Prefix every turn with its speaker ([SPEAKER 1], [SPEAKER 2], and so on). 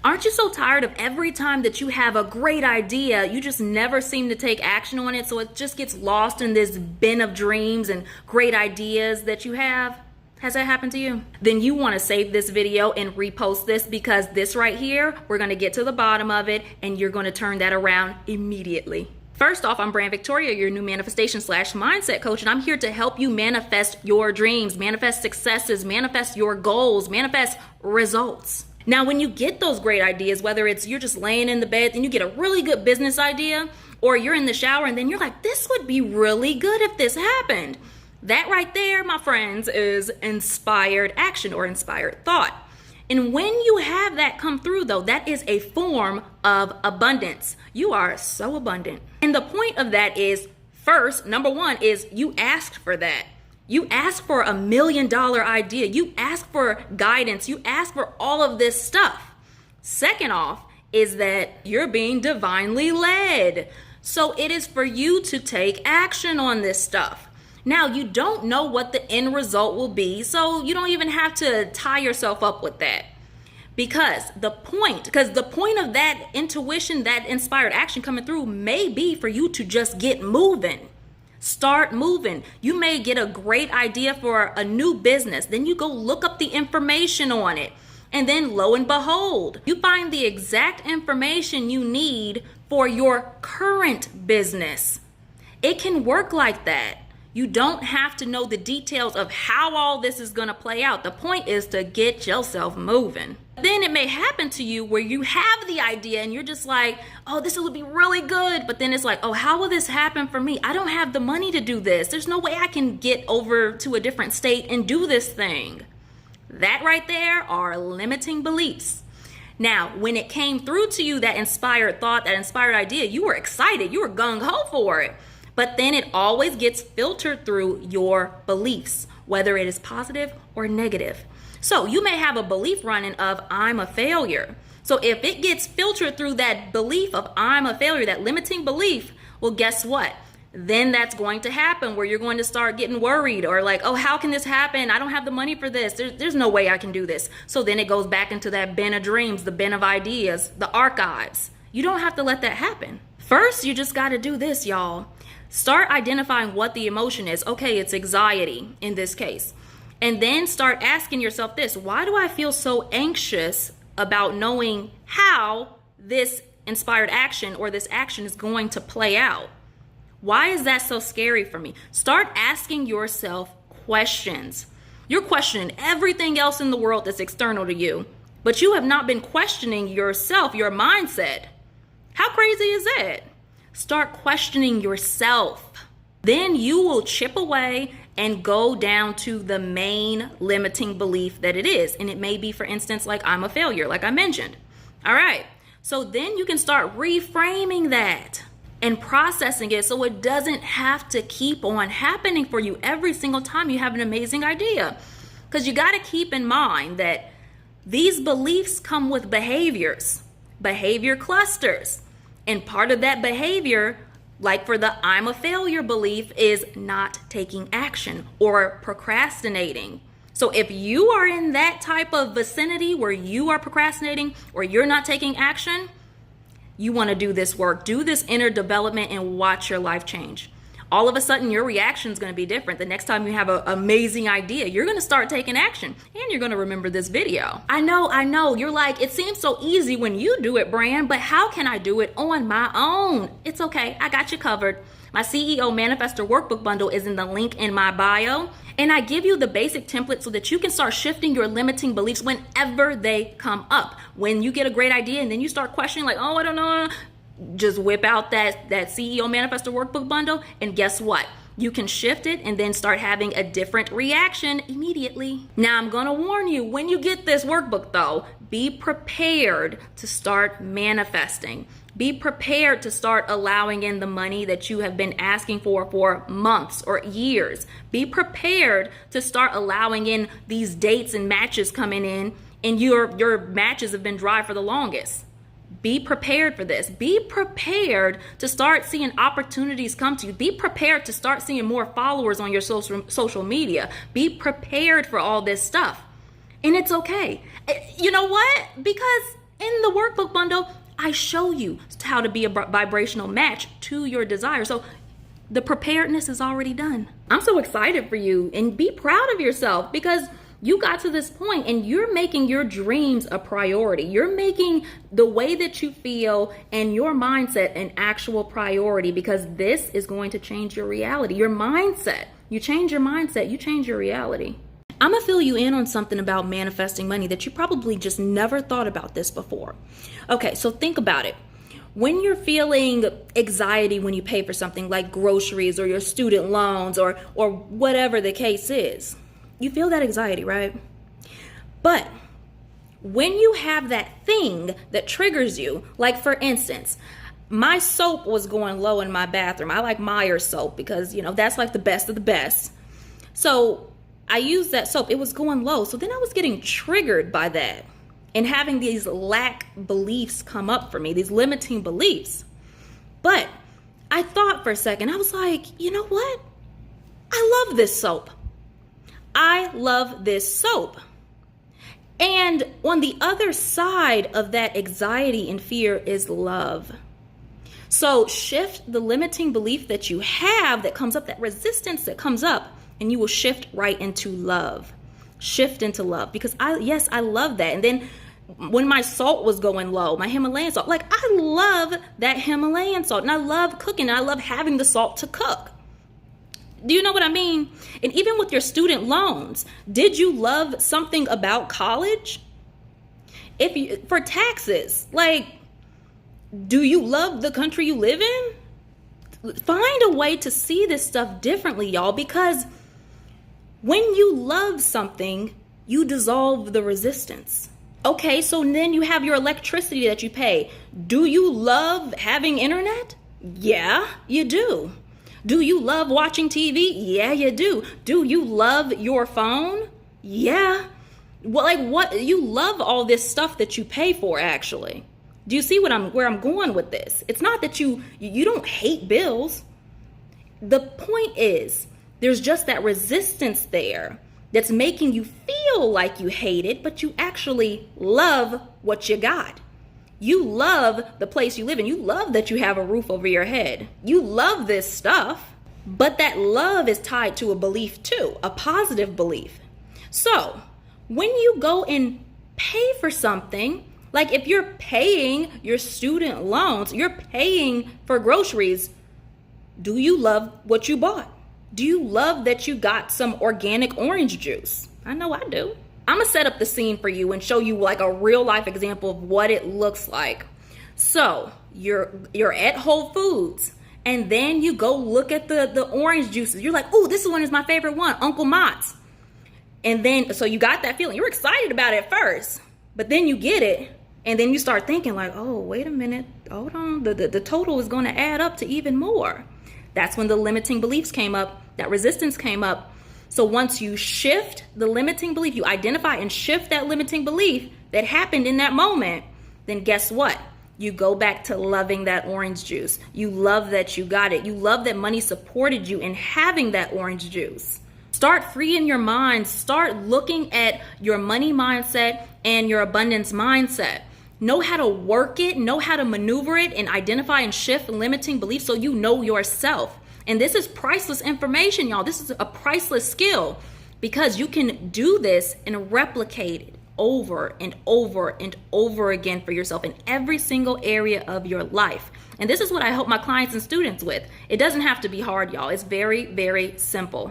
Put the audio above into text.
[SPEAKER 1] Aren't you so tired of every time that you have a great idea, you just never seem to take action on it, so it just gets lost in this bin of dreams and great ideas that you have? Has that happened to you? Then you want to save this video and repost this, because this right here, we're going to get to the bottom of it and you're going to turn that around immediately. First off, I'm Brand Victoria, your new manifestation / mindset coach, and I'm here to help you manifest your dreams, manifest successes, manifest your goals, manifest results. Now, when you get those great ideas, whether it's you're just laying in the bed and you get a really good business idea, or you're in the shower and then you're like, this would be really good if this happened. That right there, my friends, is inspired action or inspired thought. And when you have that come through, though, that is a form of abundance. You are so abundant. And the point of that is, first, number one, is you asked for that. You ask for $1 million idea. You ask for guidance. You ask for all of this stuff. Second off is that you're being divinely led. So it is for you to take action on this stuff. Now, you don't know what the end result will be, so you don't even have to tie yourself up with that. Because the point of that intuition, that inspired action coming through may be for you to just get moving. Start moving. You may get a great idea for a new business. Then you go look up the information on it. And then lo and behold, you find the exact information you need for your current business. It can work like that. You don't have to know the details of how all this is going to play out. The point is to get yourself moving. Then it may happen to you where you have the idea and you're just like, oh, this will be really good. But then it's like, oh, how will this happen for me? I don't have the money to do this. There's no way I can get over to a different state and do this thing. That right there are limiting beliefs. Now, when it came through to you, that inspired thought, that inspired idea, you were excited. You were gung-ho for it. But then it always gets filtered through your beliefs, whether it is positive or negative. So you may have a belief running of I'm a failure. So if it gets filtered through that belief of I'm a failure, that limiting belief, well, guess what? Then that's going to happen where you're going to start getting worried or like, oh, how can this happen? I don't have the money for this. There's no way I can do this. So then it goes back into that bin of dreams, the bin of ideas, the archives. You don't have to let that happen. First, you just got to do this, y'all. Start identifying what the emotion is. Okay, it's anxiety in this case. And then start asking yourself this: why do I feel so anxious about knowing how this inspired action or this action is going to play out? Why is that so scary for me? Start asking yourself questions. You're questioning everything else in the world that's external to you, but you have not been questioning yourself, your mindset. How crazy is that? Start questioning yourself. Then you will chip away and go down to the main limiting belief that it is. And it may be, for instance, like I'm a failure, like I mentioned. All right. So then you can start reframing that and processing it so it doesn't have to keep on happening for you every single time you have an amazing idea. Because you got to keep in mind that these beliefs come with behaviors, behavior clusters. And part of that behavior, like for the I'm a failure belief, is not taking action or procrastinating. So if you are in that type of vicinity where you are procrastinating or you're not taking action, you want to do this work, do this inner development, and watch your life change. All of a sudden, your reaction is going to be different. The next time you have an amazing idea, you're going to start taking action and you're going to remember this video. I know. You're like, it seems so easy when you do it, Brand, but how can I do it on my own? It's okay. I got you covered. My CEO Manifestor Workbook Bundle is in the link in my bio. And I give you the basic template so that you can start shifting your limiting beliefs whenever they come up. When you get a great idea and then you start questioning like, oh, I don't know. Just whip out that CEO Manifestor Workbook Bundle, and guess what? You can shift it and then start having a different reaction immediately. Now, I'm going to warn you, when you get this workbook though, be prepared to start manifesting. Be prepared to start allowing in the money that you have been asking for months or years. Be prepared to start allowing in these dates and matches coming in, and your matches have been dry for the longest. Be prepared for this. Be prepared to start seeing opportunities come to you. Be prepared to start seeing more followers on your social media. Be prepared for all this stuff. And it's okay. You know what? Because In the workbook bundle, I show you how to be a vibrational match to your desire. So the preparedness is already done. I'm so excited for you, and be proud of yourself because you got to this point and you're making your dreams a priority. You're making the way that you feel and your mindset an actual priority because this is going to change your reality. Your mindset. You change your mindset, you change your reality. I'm gonna fill you in on something about manifesting money that you probably just never thought about this before. Okay, so think about it. When you're feeling anxiety when you pay for something like groceries or your student loans or whatever the case is, you feel that anxiety, right? But when you have that thing that triggers you, like for instance, my soap was going low in my bathroom. I like Meyer's soap because, that's like the best of the best. So I used that soap. It was going low. So then I was getting triggered by that and having these lack beliefs come up for me, these limiting beliefs. But I thought for a second, I was like, you know what? I love this soap. I love this soap. And on the other side of that anxiety and fear is love. So shift the limiting belief that you have that comes up, that resistance that comes up, and you will shift right into love. Shift into love because I love that. And then when my salt was going low, my Himalayan salt, like I love that Himalayan salt and I love cooking. I love having the salt to cook. Do you know what I mean? And even with your student loans, did you love something about college? For taxes, like, do you love the country you live in? Find a way to see this stuff differently, y'all, because when you love something, you dissolve the resistance. Okay, so then you have your electricity that you pay. Do you love having internet? Yeah, you do. Do you love watching TV? Yeah, you do. Do you love your phone? Yeah. Well, like what? You love all this stuff that you pay for, actually. Do you see where I'm going with this? It's not that you don't hate bills. The point is, there's just that resistance there that's making you feel like you hate it, but you actually love what you got. You love the place you live in. You love that you have a roof over your head. You love this stuff, but that love is tied to a belief too, a positive belief. So when you go and pay for something, like if you're paying your student loans, you're paying for groceries, do you love what you bought? Do you love that you got some organic orange juice? I know I do. I'm gonna set up the scene for you and show you like a real life example of what it looks like. So you're at Whole Foods and then you go look at the orange juices. You're like, oh, this one is my favorite one, Uncle Mott's. And then, so you got that feeling. You're excited about it at first, but then you get it and then you start thinking like, oh, wait a minute, hold on. The total is gonna add up to even more. That's when the limiting beliefs came up, that resistance came up. So once you shift the limiting belief, you identify and shift that limiting belief that happened in that moment, then guess what? You go back to loving that orange juice. You love that you got it. You love that money supported you in having that orange juice. Start freeing your mind. Start looking at your money mindset and your abundance mindset. Know how to work it, know how to maneuver it, and identify and shift limiting beliefs so you know yourself. And this is priceless information, y'all. This is a priceless skill because you can do this and replicate it over and over and over again for yourself in every single area of your life. And this is what I help my clients and students with. It doesn't have to be hard, y'all. It's very, very simple.